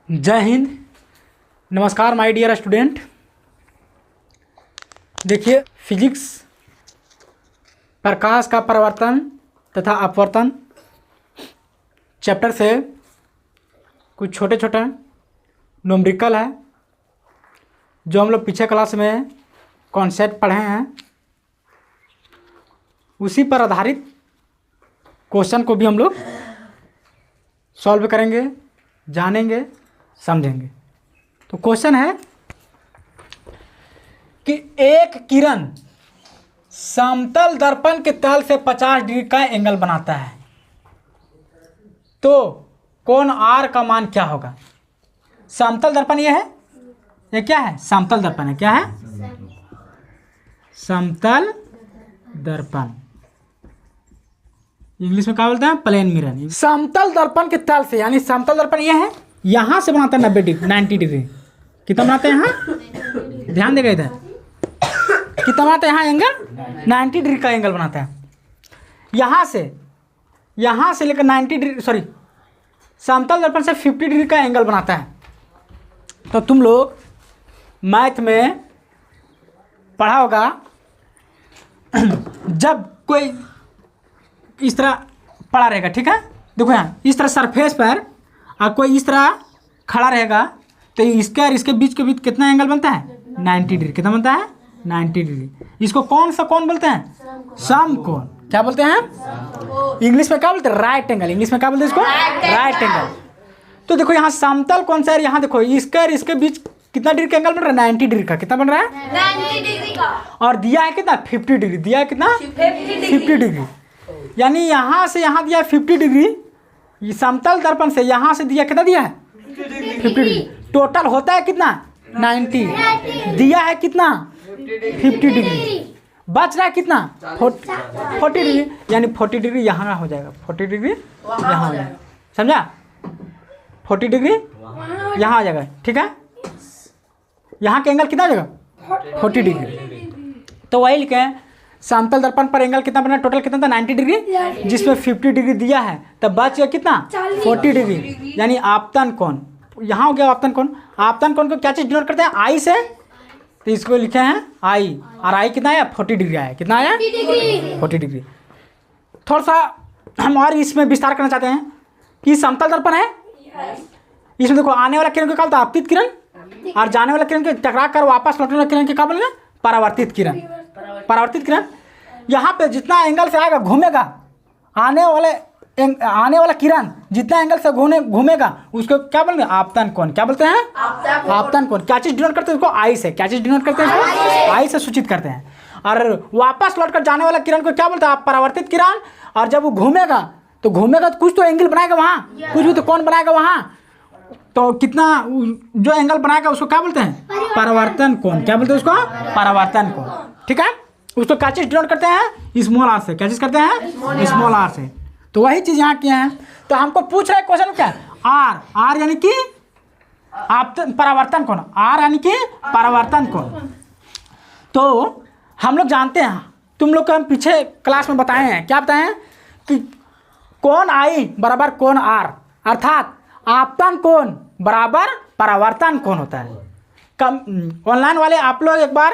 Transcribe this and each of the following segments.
जय हिंद। नमस्कार my dear student. देखिए फिजिक्स प्रकाश का परावर्तन तथा अपवर्तन चैप्टर से कुछ छोटे छोटे न्यूमेरिकल है जो हम लोग पीछे क्लास में कॉन्सेप्ट पढ़े हैं, उसी पर आधारित क्वेश्चन को भी हम लोग सॉल्व करेंगे, जानेंगे, समझेंगे। तो क्वेश्चन है कि एक किरण समतल दर्पण के तल से 50 डिग्री का एंगल बनाता है, तो कोण R का मान क्या होगा। समतल दर्पण ये है, ये क्या है? समतल दर्पण है। क्या है? समतल दर्पण। इंग्लिश में क्या बोलते हैं? Plane mirror. समतल दर्पण के तल से, यानी समतल दर्पण ये है, यहां से बनाता है 90 डिग्री। कितना बनाते हैं यहाँ? ध्यान देगा इधर। कितना बनाता है यहाँ एंगल? 90 डिग्री का एंगल बनाता है। यहाँ से लेकर 90 डिग्री, सॉरी, समतल दर्पण से 50 डिग्री का एंगल बनाता है। तो तुम लोग मैथ में पढ़ा होगा, जब कोई इस तरह पड़ा रहेगा, ठीक है, देखो यहाँ इस तरह सरफेस पर, और कोई इस तरह खड़ा रहेगा, तो इसके और इसके बीच के बीच कितना एंगल बनता है? 90 डिग्री। कितना बनता है? 90 डिग्री। इसको कौन सा कोण बोलते हैं? समकोण। क्या बोलते हैं? इंग्लिश में क्या बोलते हैं? Right angle. इंग्लिश में क्या बोलते हैं इसको? Right angle. तो देखो यहाँ समतल कौन सा है? यहाँ देखो इसके और इसके बीच कितना डिग्री का एंगल बन रहा है? 90 डिग्री का। कितना बन रहा है? 90 डिग्री का। और दिया है कितना? 50 डिग्री। दिया है कितना? 50 डिग्री। यानी यहाँ से यहाँ दिया है 50 डिग्री। ये समतल दर्पण से यहाँ से दिया कितना? दिया है 50 डिग्री। टोटल होता है कितना? 90। दिया है कितना? 50 डिग्री। बच रहा है कितना? 40 डिग्री। यानी 40 डिग्री यहाँ हो जाएगा, 40 डिग्री यहाँ हो जाएगा। समझा? 40 डिग्री यहाँ आ जाएगा, ठीक है। यहाँ का एंगल कितना हो जाएगा? 40 डिग्री। तो वही लिखे हैं, समतल दर्पण पर एंगल कितना बना? टोटल कितना था? 90 डिग्री, जिसमें 50 डिग्री दिया है, तब बच गया कितना? 40 डिग्री। यानी आपतन कोण, यहाँ हो गया आपतन कोण। आपतन कोण को क्या चीज डिनोट करते हैं? आई से। तो इसको लिखे हैं आई, और आई कितना आया? 40 डिग्री आया। कितना आया? 40 डिग्री। थोड़ा सा हम और इसमें विस्तार करना चाहते हैं कि समतल दर्पण है, इसमें देखो आने वाला किरण को क्या बोलते हैं? आपतित किरण, और जाने वाला किरण के टकरा कर वापस लौटने वाला किरण के क्या बोलेंगे? परावर्तित किरण। परावर्तित किरण यहाँ पे जितना एंगल से आएगा घूमेगा, आने वाला किरण जितना एंगल से घूमेगा उसको क्या बोलेंगे? आपतन कोण। क्या बोलते हैं? आपतन कोण। क्या चीज डिनोट करते हैं इसको? आई से। क्या चीज डिनोट करते हैं इसको? आई से सूचित करते हैं। और वापस लौटकर जाने वाला किरण को क्या बोलते हैं? आप परावर्तित किरण। और जब वो घूमेगा तो कुछ तो एंगल बनाएगा वहाँ, कुछ भी तो कोण बनाएगा वहाँ, तो कितना जो एंगल बनाएगा उसको क्या बोलते हैं? परावर्तन कोण। क्या बोलते हैं उसको? परावर्तन कोण, ठीक है। उसको क्या चीज डिनोट करते हैं? स्मॉल आर से। क्या चीज करते हैं? स्मॉल आर से। तो वही चीज यहाँ किया है। तो हमको पूछ रहा है क्वेश्चन क्या है? आर। आर यानी कि आप परावर्तन कोण। आर यानी कि परावर्तन कोण। तो हम लोग जानते हैं, तुम लोग को हम पीछे क्लास में बताए हैं, क्या बताए हैं? कि कोण आई बराबर कोण आर, अर्थात आपतन कोण बराबर परावर्तन कोण होता है। ऑनलाइन वाले आप लोग एक बार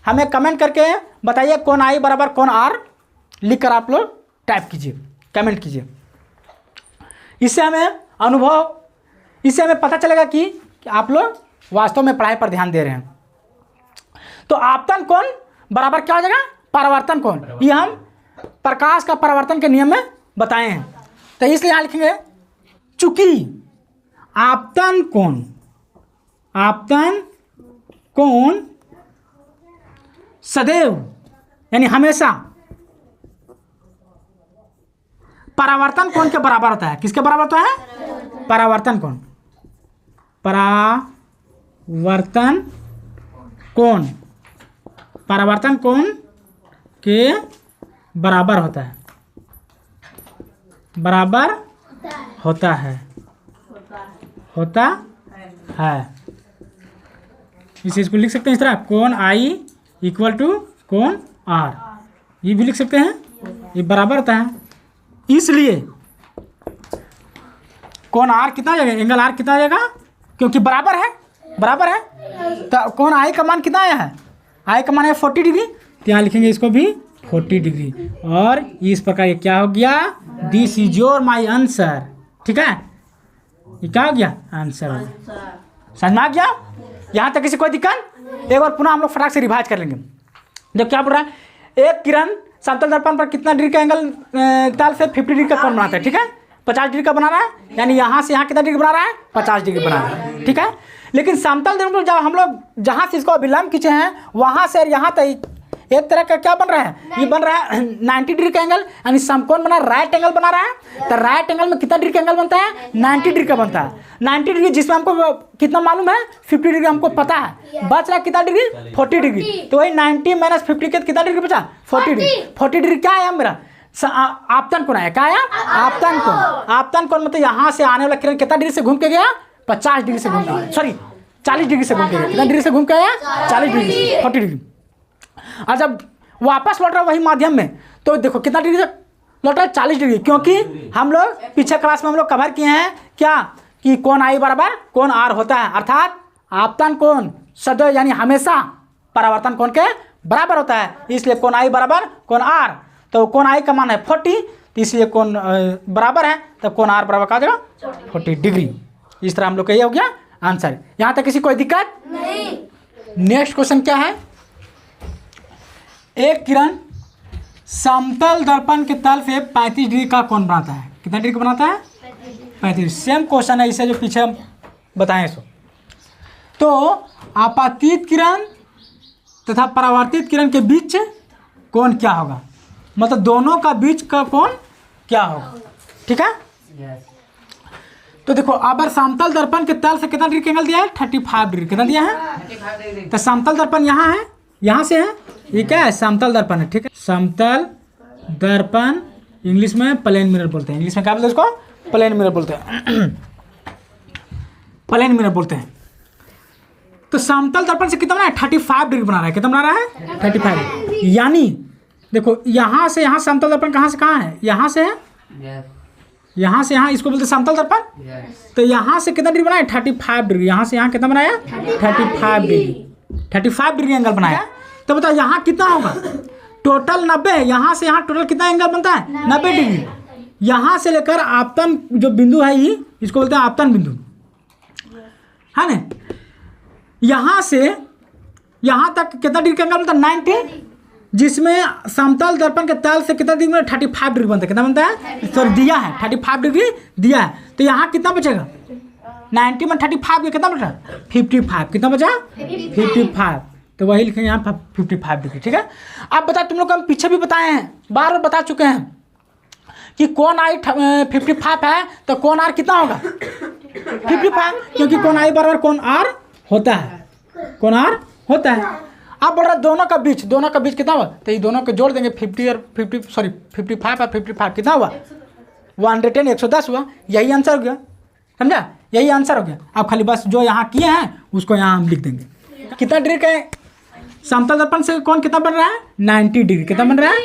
हमें कमेंट करके बताइए कोण आई बराबर कोण आर, लिखकर आप लोग टाइप कीजिए, कमेंट कीजिए। इससे हमें पता चलेगा कि आप लोग वास्तव में पढ़ाई पर ध्यान दे रहे हैं। तो आपतन कोण बराबर क्या हो जाएगा? परावर्तन कोण। ये हम प्रकाश का परावर्तन के नियम में बताए हैं। तो इसलिए यहाँ लिखेंगे, चूंकि आपतन कोण सदैव यानी हमेशा परावर्तन कोण के बराबर होता है। किसके बराबर होता है? परावर्तन कोण। परावर्तन कोण के बराबर होता है। बराबर होता है। इस चीज को लिख सकते हैं इस तरह, कोण आई इक्वल टू कोण आर। ये भी लिख सकते हैं, ये बराबर होता है। इसलिए कोण आर कितना आ जाएगा? एंगल आर कितना आ जाएगा? क्योंकि बराबर है। तो कोण आई का मान कितना आया है? आई का मान है 40 डिग्री, तो यहाँ लिखेंगे इसको भी 40 डिग्री। और इस प्रकार ये क्या हो गया? This is your my answer. ठीक है, ये क्या हो गया? आंसर हो गया। समझ में आ गया? यहाँ तक किसी कोई दिक्कत? एक बार पुनः हम लोग फटाक से रिवाइज कर लेंगे। जब क्या बोल रहा है, एक किरण समतल दर्पण पर कितना डिग्री का एंगल डाल से 50 डिग्री का कोण बनाता है। ठीक है, 50 डिग्री का बना रहा है, यानी यहाँ से यहाँ कितना डिग्री बना रहा है? 50 डिग्री बना रहा है। ठीक है, लेकिन समतल दर्पण जब हम लोग जहाँ से इसको अभिलंब खींचे हैं वहाँ से यहाँ तक एक तरह का क्या बन रहा है? ये बन रहा है 90 डिग्री का एंगल, यानी समकोण बना राइट एंगल बना रहा है। तो राइट एंगल में कितना डिग्री का एंगल बनता है? 90 डिग्री का बनता है। 90 डिग्री जिसमें हमको कितना मालूम है? 50 डिग्री हमको पता है। बच रहा कितना डिग्री? 40 डिग्री। तो वही 90 माइनस 50 के कितना डिग्री बचा? 40 डिग्री। 40 डिग्री क्या है मेरा? आपतन कोण है। क्या है? आपतन कोण। आपतन कोण मतलब यहाँ से आने वाला किरण कितना डिग्री से घूम के गया? 50 डिग्री से घूम के गया, सॉरी 40 डिग्री से घूम के गया। कितना डिग्री से घूम के आया? 40 डिग्री से, 40 डिग्री। और जब वापस लौट रहा है वही माध्यम में, तो देखो कितना डिग्री से लौट रहा है? 40 डिग्री। क्योंकि हम लोग पीछे क्लास में हम लोग कवर किए हैं क्या कि कोण आई बराबर कोण आर होता है, अर्थात आपतन कोण सदैव यानी हमेशा परावर्तन कोण के बराबर होता है। इसलिए कोण आई बराबर कोण आर। तो कोण आई का मान है 40, तो इसलिए कोण बराबर है, तो कोण आर बराबर का देगा 40 डिग्री। इस तरह हम लोग का ये हो गया आंसर। यहाँ तक किसी कोई दिक्कत नहीं? नेक्स्ट क्वेश्चन क्या है? एक किरण समतल दर्पण के तल से 35 डिग्री का कोण बनाता है। कितना डिग्री का बनाता है? 35। सेम क्वेश्चन है इसे जो पीछे हम बताएं सो। तो आपतित किरण तथा परावर्तित किरण के बीच कोण क्या होगा? मतलब दोनों का बीच का कोण क्या होगा? ठीक है, तो देखो अगर समतल दर्पण के तल से कितना डिग्री का एंगल दिया है? 35 डिग्री। कितना दिया है? तो समतल दर्पण यहाँ है, यहाँ से है, ये क्या है? समतल दर्पण है। ठीक है, समतल दर्पण इंग्लिश में प्लेन मिरर बोलते हैं। इंग्लिश में क्या बोलते हैं इसको? प्लेन मिरर बोलते हैं। प्लेन मिरर बोलते हैं। तो समतल दर्पण से कितना बना है? 35 डिग्री बना रहा है। कितना बना रहा है? 35। यानी देखो यहाँ से यहाँ समतल दर्पण कहाँ से कहाँ है? यहाँ से है, यहाँ से यहाँ, इसको बोलते हैं समतल दर्पण। तो यहाँ से कितना डिग्री बनाया? 35 डिग्री। यहाँ से यहाँ कितना बनाया? 35 डिग्री। 35 डिग्री एंगल बनाया। तो बताओ यहाँ कितना होगा? टोटल 90। यहाँ से यहाँ टोटल कितना एंगल बनता है? 90 डिग्री। यहाँ से लेकर आपतन जो बिंदु है ये, इसको बोलते हैं आपतन बिंदु, है ना? यहाँ से यहाँ तक कितना डिग्री का एंगल बनता है? 90, जिसमें समतल दर्पण के तल से कितना डिग्री? 35 डिग्री बनता है। कितना बनता है? सॉरी दिया है 35 डिग्री दिया है। तो यहाँ कितना बचेगा? 90 में 35 में कितना बचा? 55। कितना बचा? 55। तो वही लिखेंगे यहाँ 55 डिग्री। ठीक है, अब बता, तुम लोग हम पीछे भी बताए हैं, बार बार बता चुके हैं कि कोण आई 55 है, तो कोण आर कितना होगा? 55, क्योंकि कोण आई बराबर कोण आर होता है। कोण आर होता है। अब बोल रहा दोनों का बीच कितना हुआ? तो ये दोनों को जोड़ देंगे 55 और 55 कितना हुआ? 110, 110 हुआ। यही आंसर हो गया, समझा? यही आंसर हो गया। अब खाली बस जो यहाँ किए हैं उसको यहाँ हम लिख देंगे। कितना डिग्री का समतल दर्पण से कोण कितना बन रहा है? 90 डिग्री। कितना बन रहा है?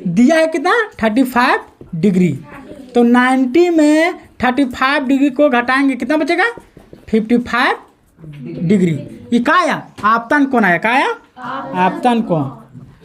दिया है कितना? 35 डिग्री। तो 90 में 35 डिग्री को घटाएंगे, कितना बचेगा? 55 डिग्री। ये क्या आया? आपतन कोण आया। क्या आया? आपतन कोण।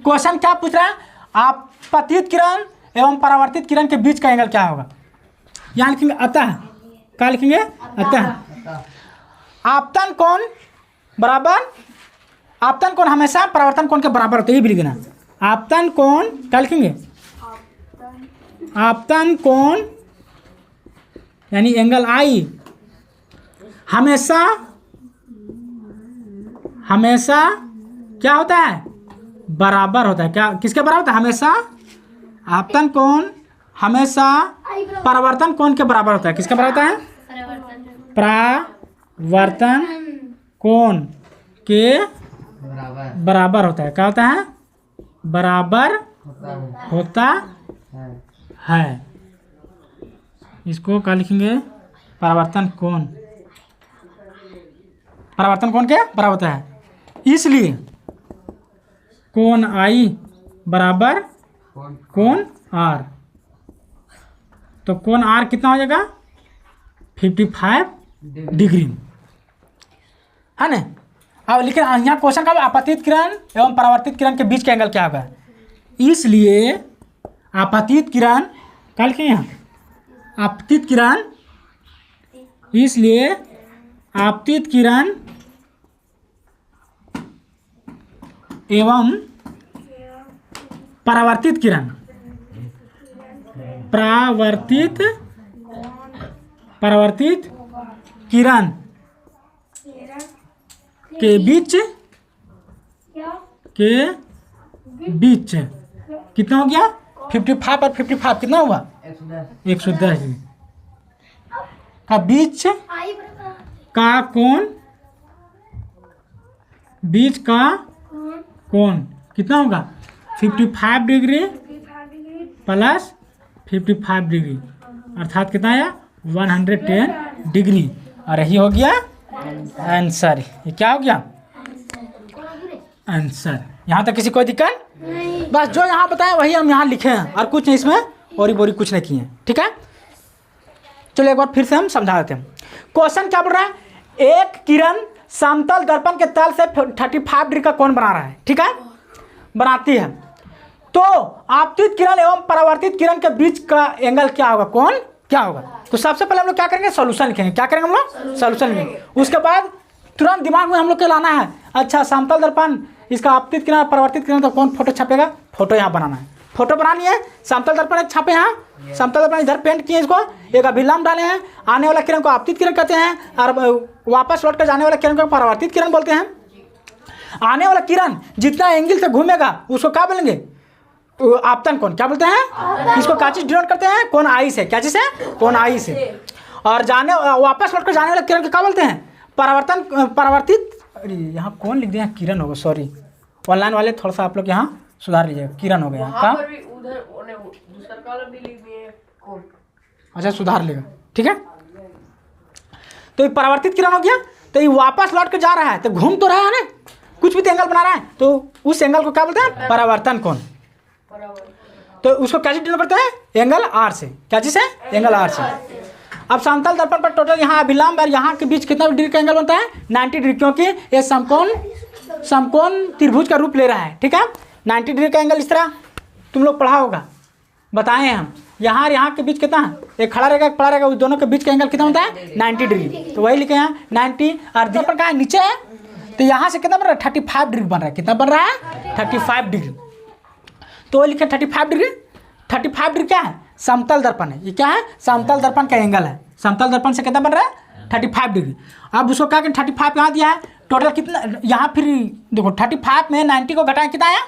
क्वेश्चन क्या पूछ रहा है? आपतित किरण एवं परावर्तित किरण के बीच का एंगल क्या होगा? यहाँ लिखेंगे अतः। क्या लिखेंगे? अतः। आपतन कोण बराबर, आपतन कोण हमेशा परावर्तन कोण के बराबर होता है, ये भी लिखना। आपतन कोण क्या लिखेंगे? आपतन कोण यानी एंगल आई हमेशा क्या होता है? बराबर होता है। क्या किसके बराबर होता है? हमेशा आपतन कोण हमेशा परावर्तन कोण के बराबर होता है। किसका बराबर होता है? परावर्तन कोण के बराबर होता है। क्या होता है? बराबर होता है। इसको क्या लिखेंगे? परावर्तन कोण। परावर्तन कोण के बराबर होता है, इसलिए कोण आई बराबर कोण आर। तो कोण आर कितना हो जाएगा? 55 डिग्री। है ना। अब लेकिन यहाँ क्वेश्चन का आपतित किरण एवं परावर्तित किरण के बीच का एंगल क्या होगा, इसलिए आपतित किरण कल के यहाँ आपतित किरण, इसलिए आपतित किरण एवं परावर्तित किरण, परावर्तित किरण के बीच कितना हो गया 55 और 55 कितना हुआ 110 डिग्री का बीच का कोण, बीच का कोण कितना होगा 55 डिग्री प्लस 55 डिग्री अर्थात कितना है 110 डिग्री। और यही हो गया आंसर। ये क्या हो गया आंसर। यहाँ तक किसी कोई दिक्कत बस जो यहाँ बताया वही हम यहाँ लिखे हैं और कुछ नहीं इसमें और बोरी कुछ नहीं किए हैं। ठीक है, चलो एक बार फिर से हम समझा देते हैं। क्वेश्चन क्या बोल रहा है, एक किरण समतल दर्पण के तल से 35 डिग्री का कोण बना रहा है। ठीक है, बनाती है तो आपतित किरण एवं परावर्तित किरण के बीच का एंगल क्या होगा, कोण क्या होगा। तो सबसे पहले हम लोग क्या करेंगे, सॉल्यूशन लिखेंगे। क्या करेंगे हम लोग, सॉल्यूशन लिखेंगे। उसके बाद तुरंत दिमाग में हम लोग के लाना है, अच्छा समतल दर्पण इसका आपतित किरण परावर्तित किरण तो कौन फोटो छपेगा, फोटो यहाँ बनाना है। फोटो बनानी है, समतल दर्पण एक छापे यहाँ, समतल दर्पण इधर पेंट किए, इसको एक अभिलंब डाले हैं, आने वाला किरण को आपतित किरण कहते हैं और वापस लौट कर जाने वाला किरण को परावर्तित किरण बोलते हैं। आने वाला किरण जितना एंगल से घूमेगा उसको क्या बोलेंगे, आपतन कोण क्या बोलते हैं। इसको क्या चीज डिनोट करते हैं, कोण आई से, क्या चीज है, कोण आई से। और जाने वापस लौट कर जाने वाले किरण को क्या बोलते हैं, परावर्तित। अरे यहाँ कौन लिख दिया, किरण होगा, सॉरी ऑनलाइन वाले थोड़ा सा आप लोग यहाँ सुधार लीजिएगा, किरण हो गया क्या, अच्छा सुधार लेगा। ठीक है, तो ये परावर्तित किरण हो गया, तो ये वापस लौट कर जा रहा है तो घूम तो रहा है ना, कुछ भी तो एंगल बना रहा है, तो उस एंगल को क्या बोलते हैं, परावर्तन कोण। तो उसको क्या चीज डिनोट करते हैं, एंगल आर से, क्या चीज है, एंगल आर से। अब समतल दर्पण पर टोटल यहाँ अभिलंब और यहाँ के बीच कितना डिग्री का एंगल बनता है, 90 डिग्री, क्योंकि ये समकोण त्रिभुज का रूप ले रहा है। ठीक है, 90 डिग्री का एंगल इस तरह तुम लोग पढ़ा होगा, बताए हैं हम। यहाँ और यहाँ के बीच कितना है, एक खड़ा रहेगा एक पड़ा रहेगा, उस दोनों के बीच का एंगल कितना होता है 90 डिग्री। तो वही लिखे हैं 90, और दर्पण का नीचे है तो यहाँ से कितना बन रहा है 35 डिग्री बन रहा है, कितना बन रहा है 35 डिग्री। तो वही लिखे 35 डिग्री। 35 डिग्री क्या है, समतल दर्पण है, ये क्या है, समतल दर्पण का एंगल है। समतल दर्पण से कितना बन रहा है 35 डिग्री। अब उसको क्या करें, 35 यहाँ दिया है, टोटल कितना यहाँ फिर देखो 35 में 90 को घटाएं कितना है,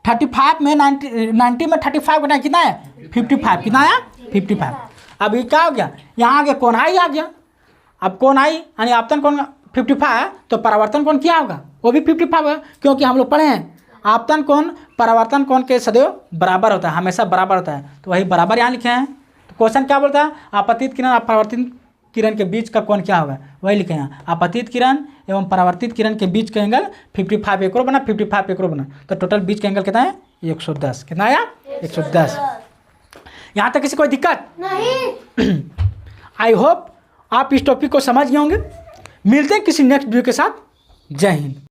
35 में 90 में 35 घटाएं कितना है 55, कितना आया 55। अब ये क्या हो गया, यहाँ आ गया कोण आई आ गया। अब कोण आई यानी आपतन कोण 55 है, तो परावर्तन कोण क्या होगा, वो भी 55 होगा, क्योंकि हम लोग पढ़े हैं आपतन कोण परावर्तन कोण के सदैव बराबर होता है, हमेशा बराबर होता है। तो वही बराबर यहाँ लिखे हैं। तो क्वेश्चन क्या बोलता है, आपतित किरण और परावर्तित किरण के बीच का कोण क्या होगा, वही लिखे हैं, आपतित किरण एवं परावर्तित किरण के बीच का एंगल 55 एकरो बना, 55 एकरो बना, तो टोटल बीच का एंगल कितना है 110, कितना आया 110। यहाँ तक किसी कोई दिक्कत नहीं। आई होप आप इस टॉपिक को समझ गए होंगे। मिलते हैं किसी नेक्स्ट वीडियो के साथ। जय हिंद।